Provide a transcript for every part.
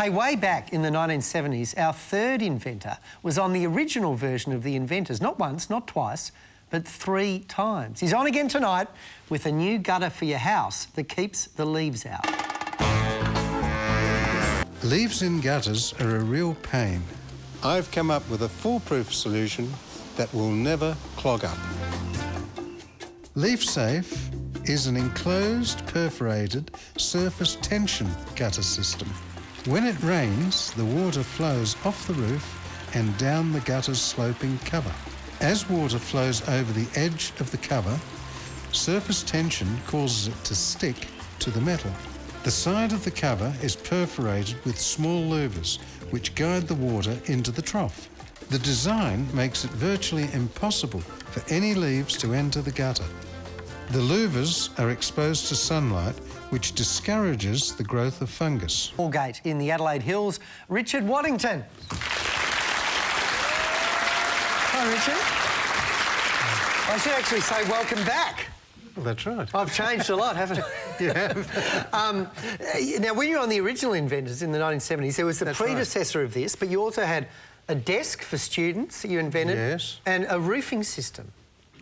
Hey, way back in the 1970s, our third inventor was on the original version of the Inventors, not once, not twice, but 3 times. He's on again tonight with a new gutter for your house that keeps the leaves out. Leaves in gutters are a real pain. I've come up with a foolproof solution that will never clog up. Leaf Safe is an enclosed, perforated, surface tension gutter system. When it rains, the water flows off the roof and down the gutter's sloping cover. As water flows over the edge of the cover, surface tension causes it to stick to the metal. The side of the cover is perforated with small louvers, which guide the water into the trough. The design makes it virtually impossible for any leaves to enter the gutter. The louvers are exposed to sunlight, which discourages the growth of fungus. Gate in the Adelaide Hills, Richard Waddington. Hi, Richard. I should actually say welcome back. Well, that's right. I've changed a lot, haven't I? You have. Now, when you were on the original Inventors in the 1970s, there was the predecessor of this, but you also had a desk for students that you invented. Yes. And a roofing system.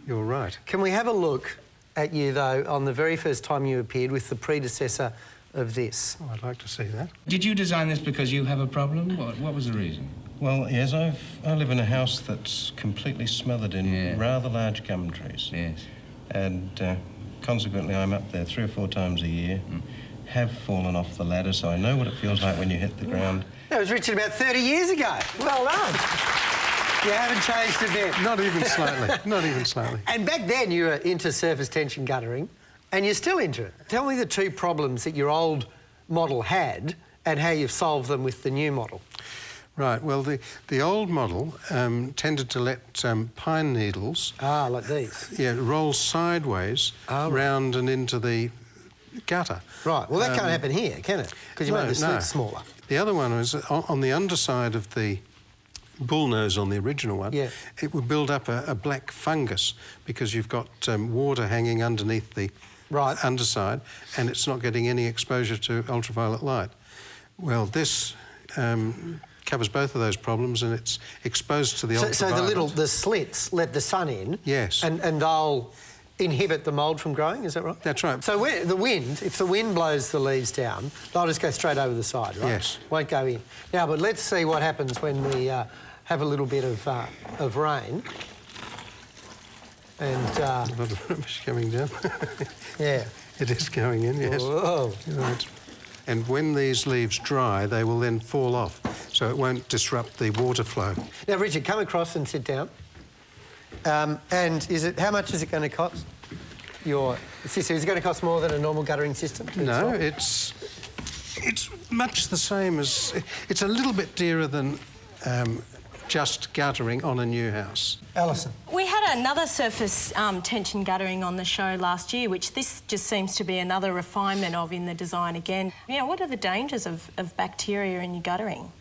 You're right. Can we have a look at you, though, on the very first time you appeared with the predecessor of this? Oh, I'd like to see that. Did you design this because you have a problem? What was the reason? Well, yes, I live in a house that's completely smothered in rather large gum trees. Yes. And consequently, I'm up there 3 or 4 times a year, have fallen off the ladder, so I know what it feels like when you hit the ground. That was Richard about 30 years ago. Well done. You haven't changed a bit. Not even slightly. Not even slightly. And back then you were into surface tension guttering, and you're still into it. Tell me the 2 problems that your old model had and how you've solved them with the new model. Right, well, the old model tended to let pine needles... Ah, like these? Yeah, roll sideways round and into the gutter. Right, well, that can't happen here, can it? Because you made the slit smaller. The other one was on the underside of the bullnose on the original one, it would build up a black fungus because you've got water hanging underneath the underside and it's not getting any exposure to ultraviolet light. Well, this covers both of those problems and it's exposed to the ultraviolet. So the slits let the sun in? Yes. And they'll inhibit the mould from growing, is that right? That's right. So if the wind blows the leaves down, they'll just go straight over the side, right? Yes. Won't go in. Now, but let's see what happens when we have a little bit of rain. And... a lot of rubbish coming down. Yeah. It is going in, yes. Whoa. Right. And when these leaves dry, they will then fall off, so it won't disrupt the water flow. Now, Richard, come across and sit down. And how much is it going to cost? Is it going to cost more than a normal guttering system? No, it's much the same as... It's a little bit dearer than just guttering on a new house. Alison. We had another surface tension guttering on the show last year, which this just seems to be another refinement of in the design again. You know, what are the dangers of bacteria in your guttering?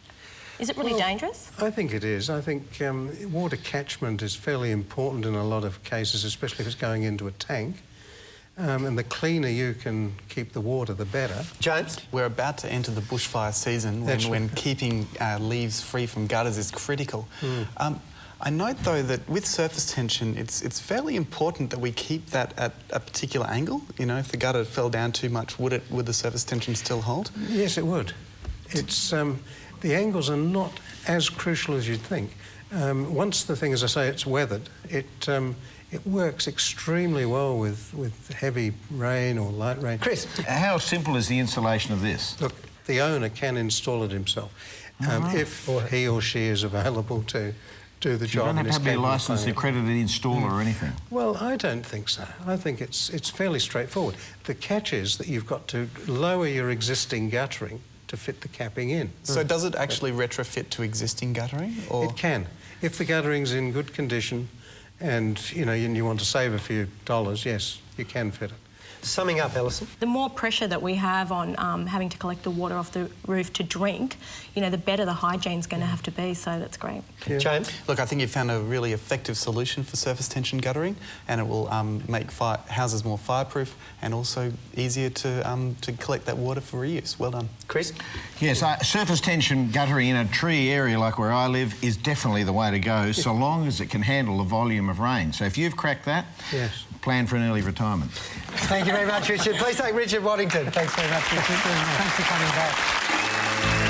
Is it really dangerous? I think it is. I think water catchment is fairly important in a lot of cases, especially if it's going into a tank. And the cleaner you can keep the water, the better. James? We're about to enter the bushfire season when keeping leaves free from gutters is critical. I note, though, that with surface tension, it's fairly important that we keep that at a particular angle. You know, if the gutter fell down too much, would the surface tension still hold? Yes, it would. It's... the angles are not as crucial as you'd think. Once the thing, as I say, it's weathered, it works extremely well with heavy rain or light rain. Chris? How simple is the installation of this? Look, the owner can install it himself if he or she is available to do the job. You don't have to be a licensed, accredited installer or anything? Well, I don't think so. I think it's fairly straightforward. The catch is that you've got to lower your existing guttering to fit the capping in. So does it actually retrofit to existing guttering? Or? It can. If the guttering's in good condition and, you know, you want to save a few dollars, yes, you can fit it. Summing up, Alison. The more pressure that we have on having to collect the water off the roof to drink, you know, the better the hygiene's going to have to be, so that's great. Yeah. James? Look, I think you've found a really effective solution for surface tension guttering, and it will make houses more fireproof and also easier to collect that water for reuse. Well done. Chris? Yes, surface tension guttering in a tree area like where I live is definitely the way to go, so long as it can handle the volume of rain. So if you've cracked that, yes, plan for an early retirement. Thank you very much, Richard. Please thank Richard Waddington. Thanks very much, Richard. Thanks for coming back.